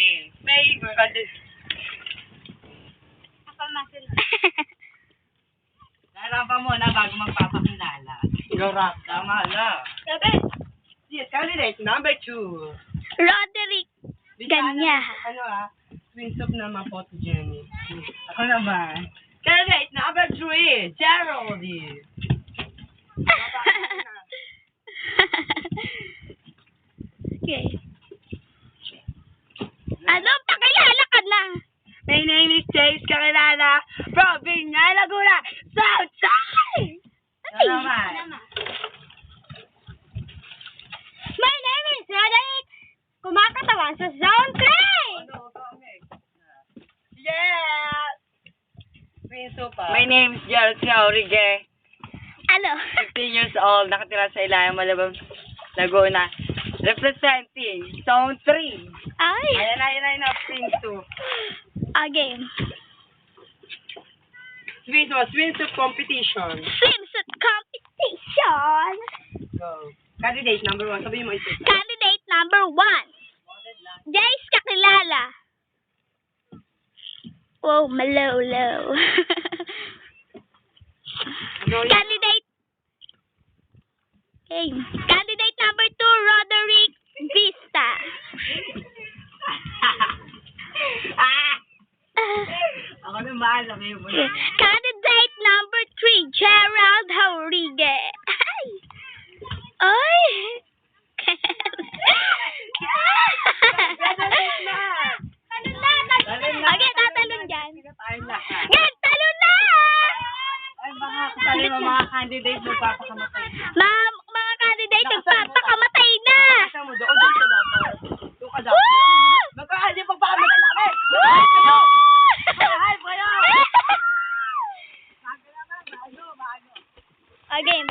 game. Favorite. Ako masin. Larang pa muna bago magpapakilala. Garap. Tama na. Sabi, Yes, candidate number 2. Roderick Ganya. Twins of naman photogenic. Ako naman. Candidate number 3, Geraldine. Okay. Ano? Pakilala ka na. My name is Jace Kakilala from Viña, Laguna, Southside! Ay, Naman. My name is Roderick. Kumakatawan sa Zone 3. Yes! Twins of pa. My name is Gerald Caurigue, Ano? 15 years old, nakatira sa Ilayang, Malabang, Laguna. Representing Zone 3. Ay. Ayan na, Twins 2. Again. Swimsuit competition. Swimsuit competition. Go. Candidate number 1, sabihin mo ito. Candidate number 1. Jace Kakilala. Wow, malaw-law. Candidate. Okay. Candidate number 2, Roderick Vista. Ako naman. Sabi mo na. Candidate number 3, Gerald Haurige. Ay! Ay! Okay, tatalon dyan. Tayo lahat. Yan, talon na! Ay, baka kasali mo mga candidate magpapakamatay. Mga candidate, nagpapakamatay na! Kasama mo, doon ka dapat. Doon ka dapat. Woo! Magkakali pagpakamatay na kami! Woo! Bahay, bahay! Again.